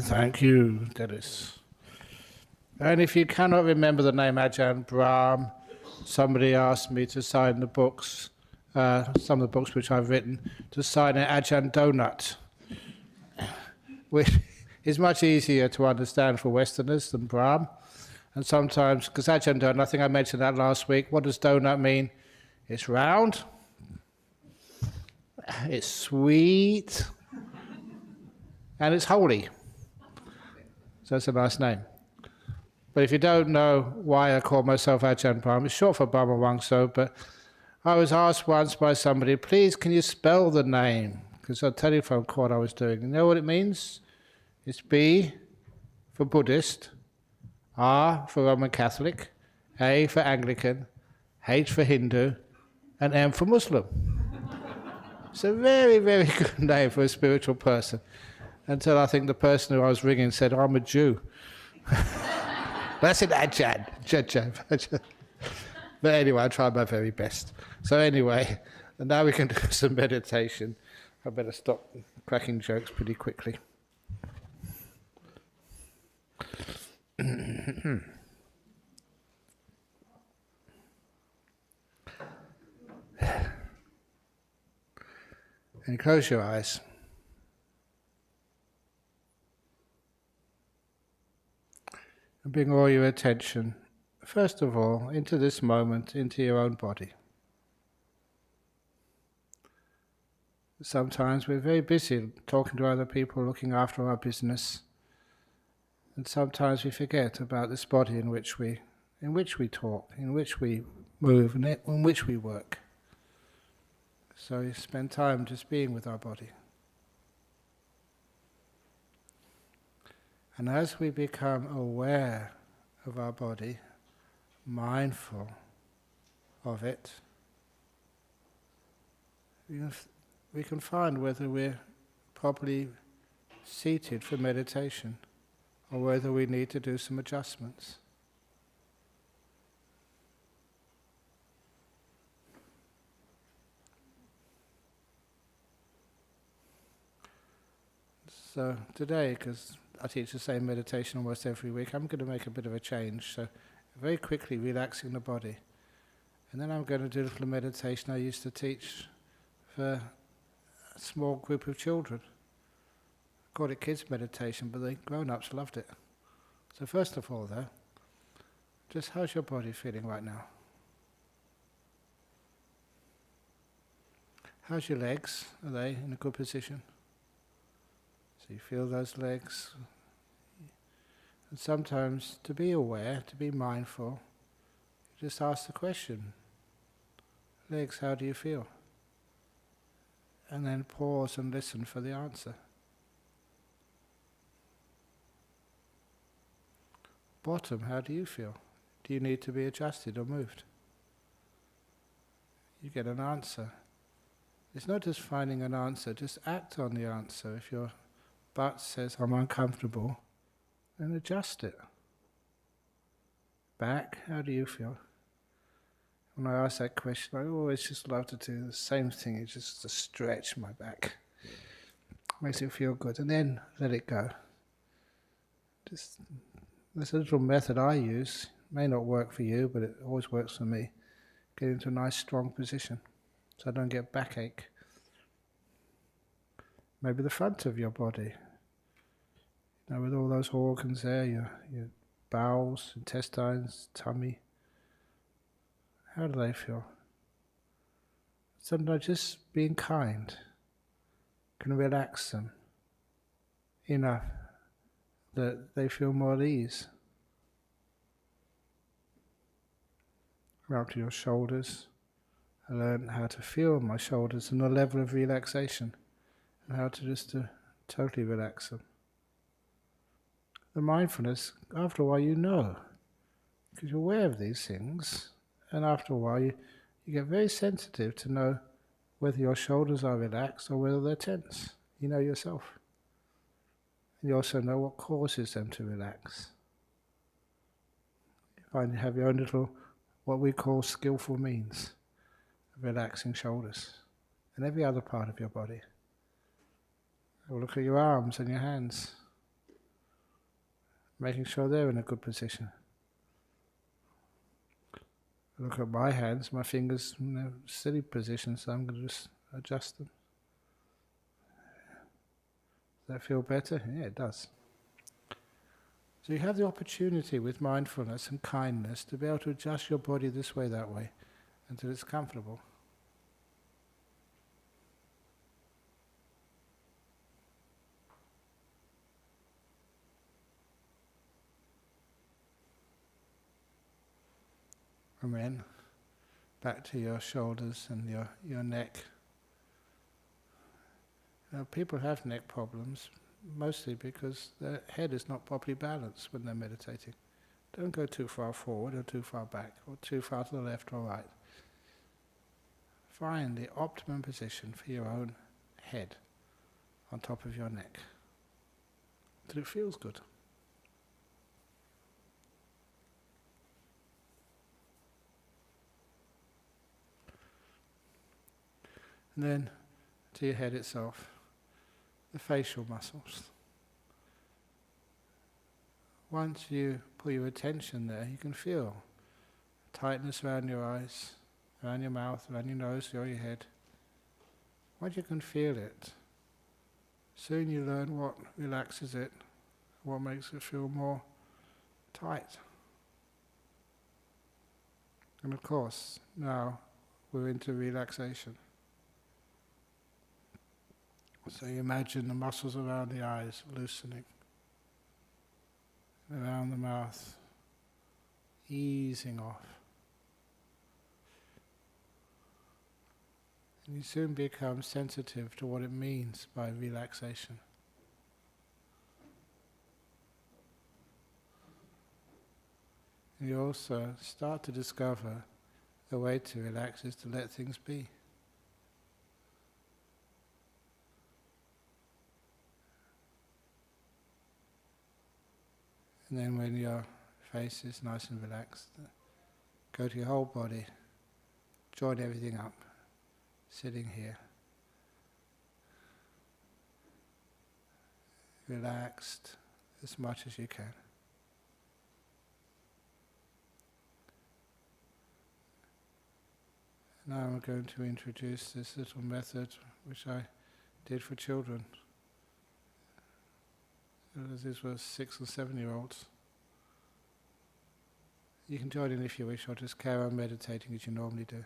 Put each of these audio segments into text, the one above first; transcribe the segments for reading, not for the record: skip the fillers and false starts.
Thank you, Dennis. And if you cannot remember the name Ajahn Brahm, somebody asked me to sign the books, some of the books which I've written, to sign an Ajahn Donut, which is much easier to understand for Westerners than Brahm. And sometimes, because Ajahn Donut, I think I mentioned that last week, what does donut mean? It's round, it's sweet, and it's holy. So it's a nice name. But if you don't know why I call myself Ajahn Brahm, it's short for Brahma Wangso, but I was asked once by somebody, please can you spell the name? Because a telephone call I was doing. You know what it means? It's B for Buddhist, R for Roman Catholic, A for Anglican, H for Hindu, and M for Muslim. It's a very, very good name for a spiritual person. Until I think the person who I was ringing said, I'm a Jew. That's an Ajahn. But anyway, I tried my very best. So anyway, and now we can do some meditation. I better stop cracking jokes pretty quickly. And close your eyes. And bring all your attention, first of all, into this moment, into your own body. Sometimes we're very busy talking to other people, looking after our business, and sometimes we forget about this body in which we talk, in which we move, and in which we work. So you spend time just being with our body. And as we become aware of our body, mindful of it, we can find whether we're properly seated for meditation or whether we need to do some adjustments. So today, because I teach the same meditation almost every week, I'm going to make a bit of a change. So very quickly relaxing the body. And then I'm going to do a little meditation I used to teach for a small group of children. I called it kids meditation, but the grown-ups loved it. So first of all though, just how's your body feeling right now? How's your legs? Are they in a good position? So you feel those legs. And sometimes to be aware, to be mindful, you just ask the question, legs, how do you feel? And then pause and listen for the answer. Bottom, how do you feel? Do you need to be adjusted or moved? You get an answer. It's not just finding an answer, just act on the answer. If your butt says, I'm uncomfortable, then adjust it. Back, how do you feel? When I ask that question, I always just love to do the same thing, it's just to stretch my back. Makes it feel good, and then let it go. There's a little method I use, may not work for you, but it always works for me. Get into a nice strong position, so I don't get backache. Maybe the front of your body, with all those organs there, your bowels, intestines, tummy. How do they feel? Sometimes just being kind can relax them enough that they feel more at ease. Up to your shoulders. I learned how to feel my shoulders and the level of relaxation, and how to just totally relax them. The mindfulness, after a while you know, because you're aware of these things, and after a while you get very sensitive to know whether your shoulders are relaxed or whether they're tense. You know yourself. And you also know what causes them to relax. You find you have your own little, what we call skillful means of relaxing shoulders and every other part of your body. Or look at your arms and your hands. making sure they're in a good position. Look at my hands, my fingers in a silly position, so I'm going to just adjust them. Does that feel better? Yeah, it does. So you have the opportunity with mindfulness and kindness to be able to adjust your body this way, that way, until it's comfortable. And then back to your shoulders and your neck. Now, people have neck problems mostly because their head is not properly balanced when they're meditating. Don't go too far forward or too far back or too far to the left or right. Find the optimum position for your own head on top of your neck until it feels good. And then to your head itself, the facial muscles. Once you put your attention there, you can feel tightness around your eyes, around your mouth, around your nose, or your head. Once you can feel it, soon you learn what relaxes it, what makes it feel more tight. And of course, now we're into relaxation. So you imagine the muscles around the eyes loosening, around the mouth easing off. And you soon become sensitive to what it means by relaxation. And you also start to discover the way to relax is to let things be. And then when your face is nice and relaxed, go to your whole body, join everything up, sitting here. Relaxed as much as you can. Now I'm going to introduce this little method which I did for children. These were 6 and 7-year-olds. You can join in if you wish, or just carry on meditating as you normally do.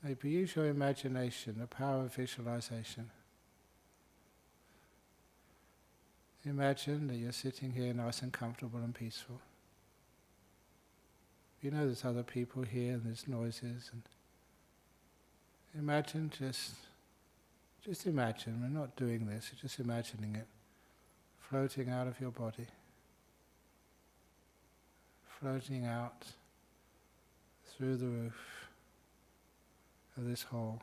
But use your imagination, the power of visualization. Imagine that you're sitting here nice and comfortable and peaceful. You know there's other people here and there's noises. And imagine, just imagine, we're not doing this, you're just imagining it, floating out of your body. Floating out through the roof of this hall,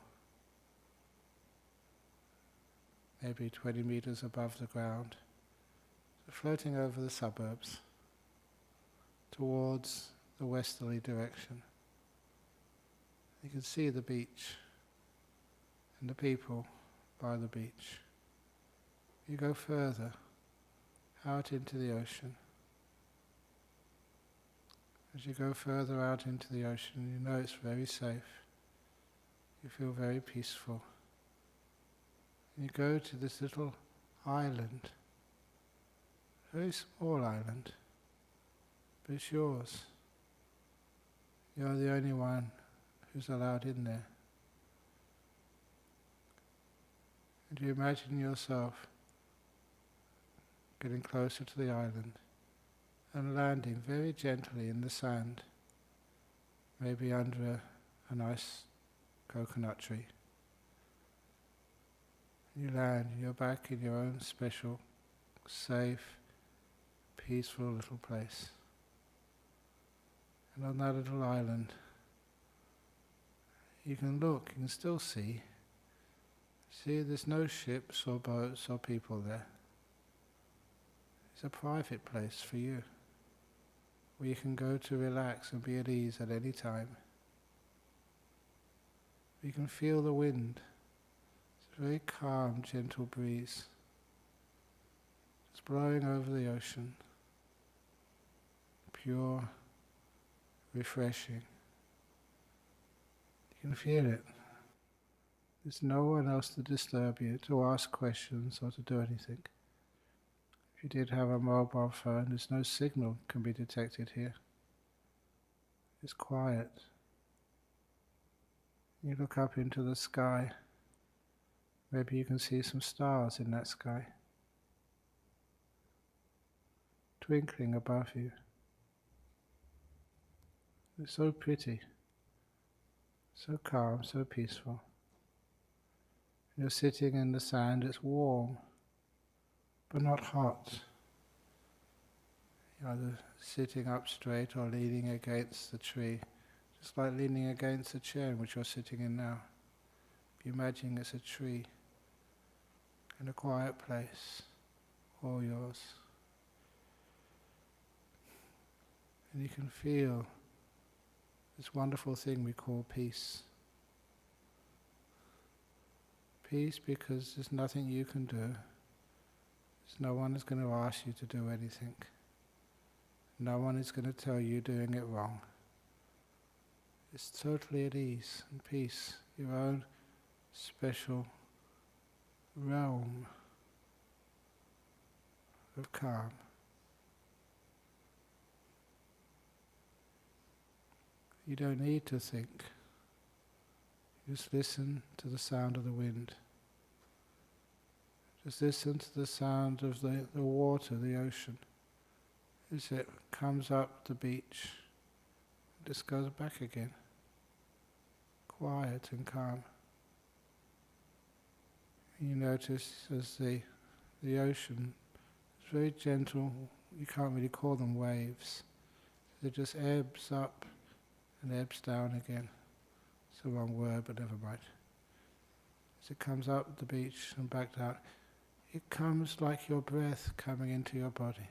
maybe 20 meters above the ground, so floating over the suburbs towards the westerly direction. You can see the beach and the people by the beach. You go further out into the ocean. As you go further out into the ocean, you know it's very safe. You feel very peaceful. And you go to this little island, very small island, but it's yours. You're the only one who's allowed in there. And you imagine yourself getting closer to the island and landing very gently in the sand, maybe under a nice coconut tree. You land, you're back in your own special, safe, peaceful little place. And on that little island, you can look, you can still see. See, there's no ships or boats or people there. It's a private place for you, where you can go to relax and be at ease at any time. You can feel the wind. It's a very calm, gentle breeze. It's blowing over the ocean. pure, refreshing. You can feel it. There's no one else to disturb you, to ask questions or to do anything. If you did have a mobile phone, there's no signal can be detected here. It's quiet. You look up into the sky. Maybe you can see some stars in that sky, twinkling above you. It's so pretty, so calm, so peaceful. You're sitting in the sand, it's warm, but not hot. You're either sitting up straight or leaning against the tree, just like leaning against the chair in which you're sitting in now. Be imagining it's a tree in a quiet place, all yours. And you can feel this wonderful thing we call peace. Peace because there's nothing you can do. There's no one is going to ask you to do anything. No one is going to tell you doing it wrong. It's totally at ease and peace, your own special realm of calm. You don't need to think. Just listen to the sound of the wind. Just listen to the sound of the water, the ocean, as it comes up the beach, just goes back again, quiet and calm. You notice as the ocean is very gentle, you can't really call them waves. It just ebbs up and ebbs down again. It's the wrong word, but never mind. As it comes up the beach and back down, it comes like your breath coming into your body.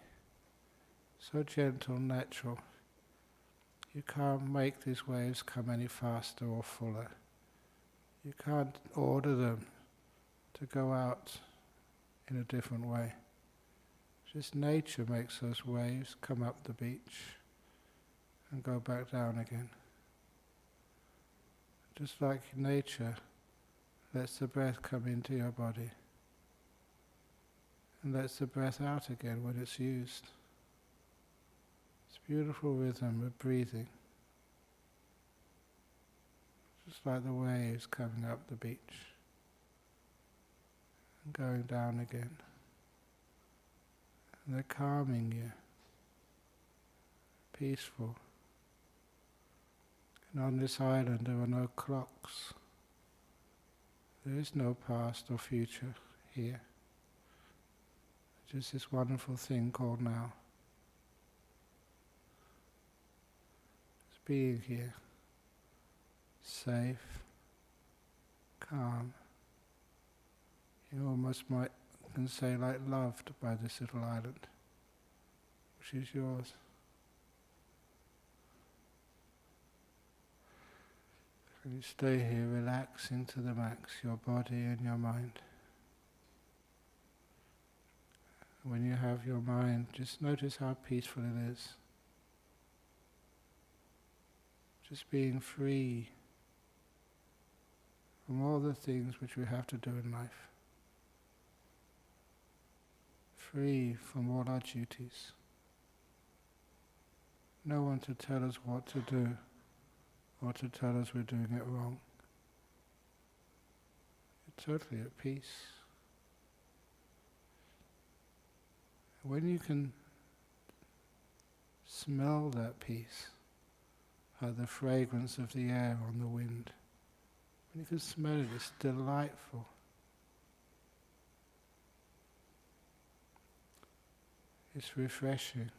So gentle, natural. You can't make these waves come any faster or fuller. You can't order them to go out in a different way. Just nature makes those waves come up the beach and go back down again. Just like nature lets the breath come into your body and lets the breath out again when it's used. It's a beautiful rhythm of breathing. Just like the waves coming up the beach and going down again. And they're calming you, peaceful. And on this island there are no clocks. There is no past or future here. Just this wonderful thing called now. Just being here, safe, calm. You almost can say like loved by this little island, which is yours. And you stay here relaxing to the max, your body and your mind. When you have your mind, just notice how peaceful it is. Just being free from all the things which we have to do in life. Free from all our duties. No one to tell us what to do or to tell us we're doing it wrong. You're totally at peace. When you can smell that peace, like the fragrance of the air on the wind, when you can smell it, it's delightful. It's refreshing.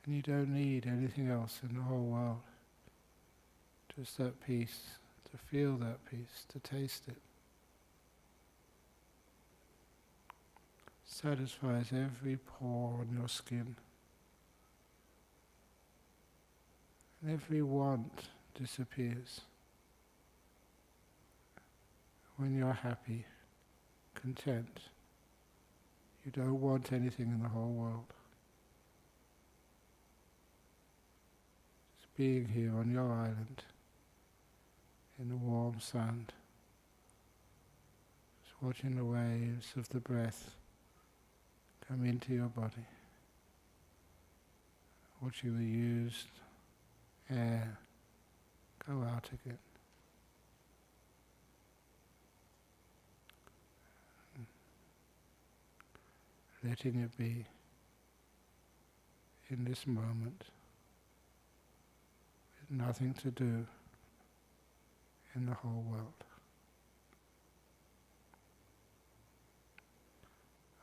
And you don't need anything else in the whole world. Just that peace, to feel that peace, to taste it. Satisfies every pore on your skin. And every want disappears. When you're happy, content, you don't want anything in the whole world. being here on your island, in the warm sand, just watching the waves of the breath come into your body, watching the used air go out again. Letting it be in this moment, with nothing to do in the whole world.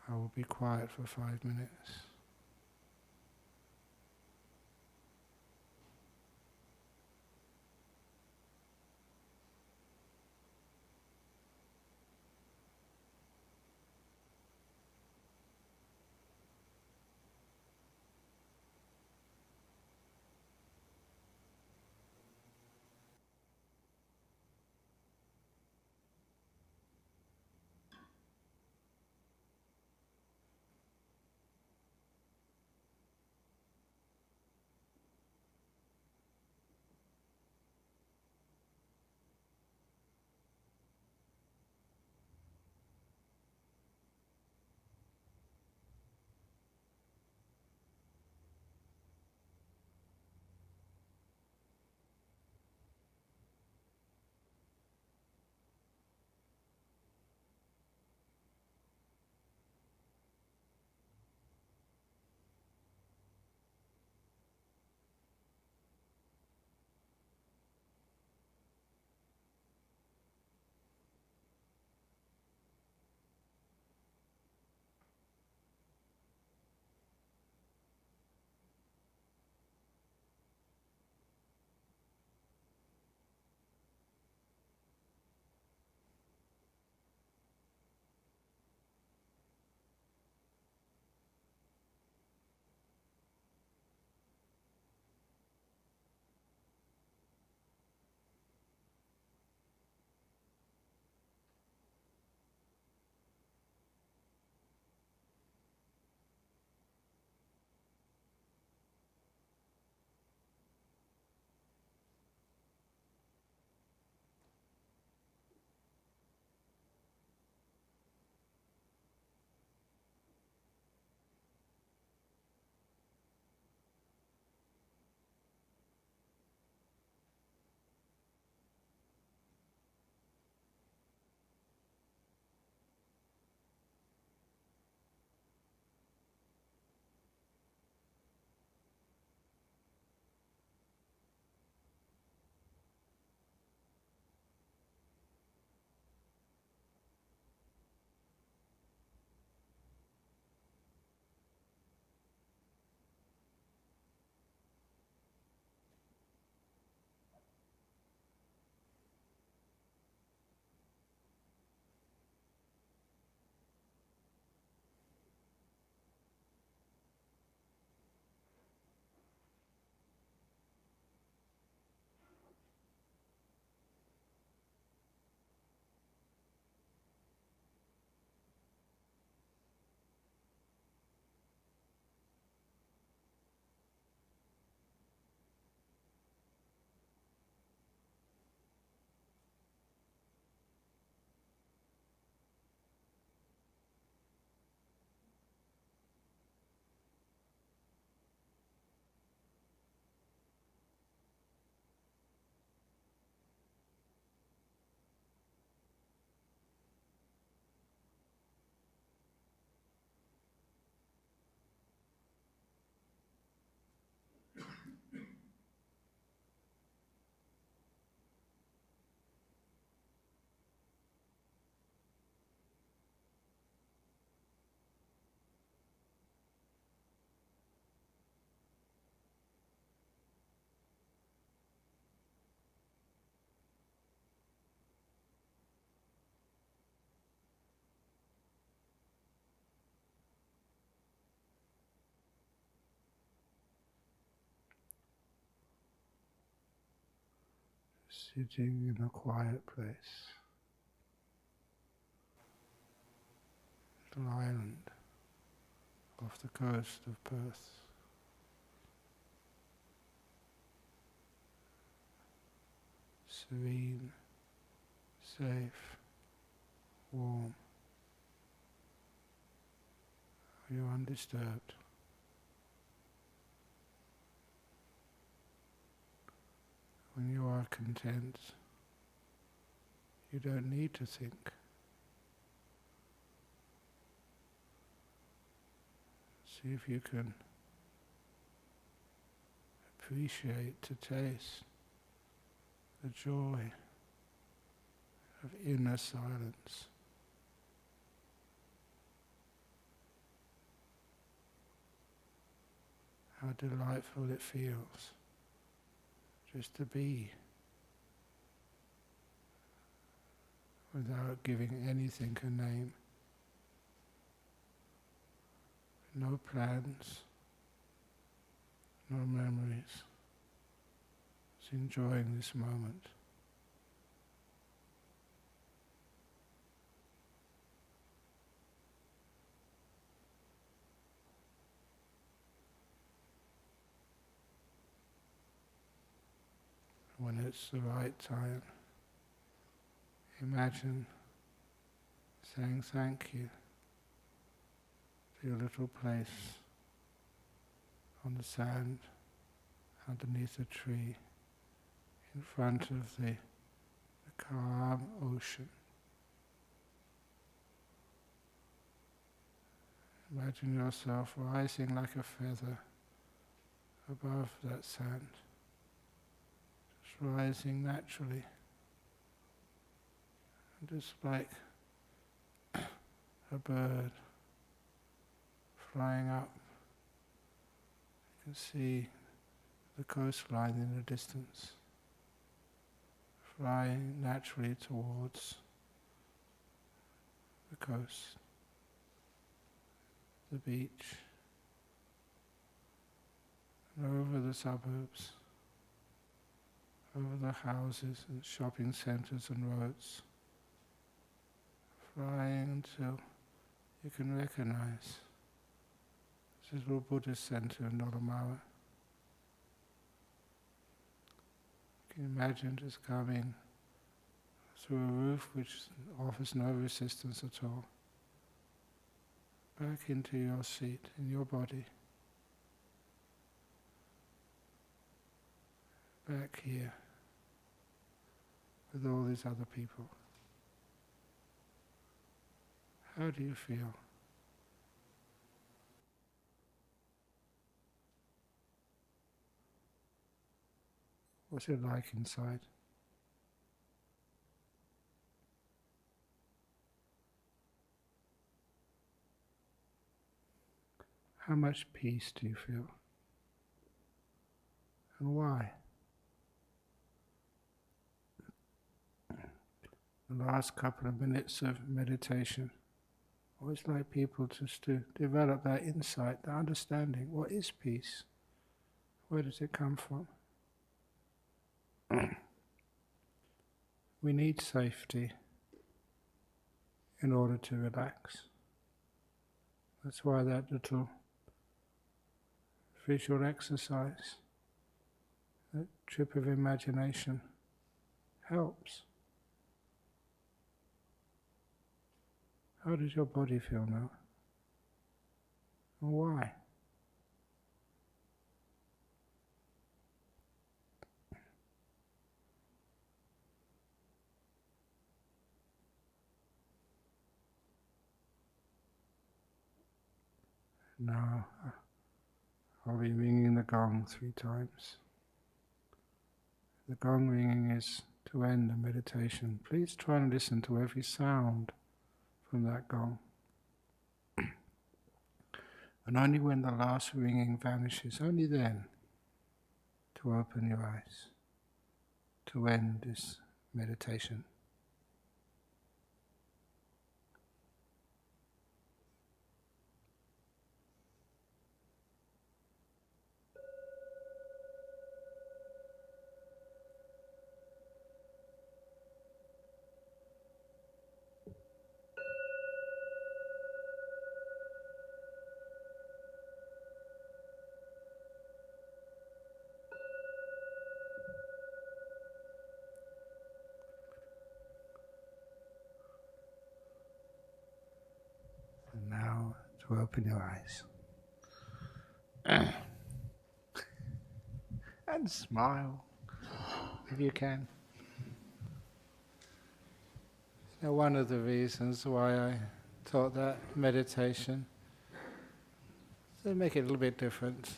I will be quiet for 5 minutes. Sitting in a quiet place, little island off the coast of Perth. serene, safe, warm. You're undisturbed. When you are content, you don't need to think. See if you can appreciate, to taste the joy of inner silence. How delightful it feels just to be without giving anything a name. No plans, no memories. Just enjoying this moment. When it's the right time, imagine saying thank you to your little place on the sand, underneath a tree, in front of the calm ocean. Imagine yourself rising like a feather above that sand, just rising naturally, just like a bird flying up. You can see the coastline in the distance, flying naturally towards the coast, the beach, and over the suburbs, over the houses and shopping centres and roads, flying until you can recognize this little Buddhist centre in Dhammaloka. You can imagine just coming through a roof which offers no resistance at all, back into your seat, in your body, back here with all these other people. How do you feel? What's it like inside? How much peace do you feel? And why? The last couple of minutes of meditation, I always like people just to develop that insight, that understanding. What is peace? Where does it come from? We need safety in order to relax. That's why that little visual exercise, that trip of imagination, helps. How does your body feel now? And why? Now I'll be ringing the gong 3 times. The gong ringing is to end the meditation. Please try and listen to every sound from that gong. And only when the last ringing vanishes, only then, to open your eyes, to end this meditation. And now to open your eyes. And smile, if you can. So one of the reasons why I taught that meditation, to make it a little bit different.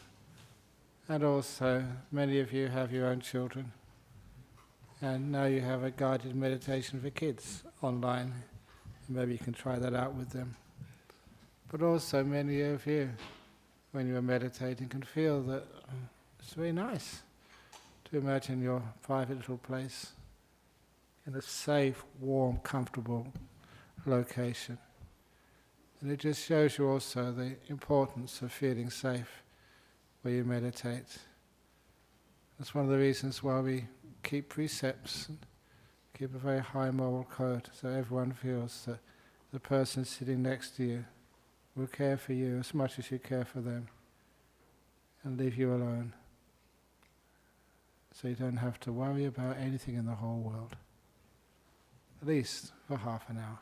And also, many of you have your own children. And now you have a guided meditation for kids online. Maybe you can try that out with them. But also many of you, when you're meditating, can feel that it's very nice to imagine your private little place in a safe, warm, comfortable location. And it just shows you also the importance of feeling safe where you meditate. That's one of the reasons why we keep precepts and keep a very high moral code, so everyone feels that the person sitting next to you will care for you as much as you care for them and leave you alone. So you don't have to worry about anything in the whole world, at least for half an hour.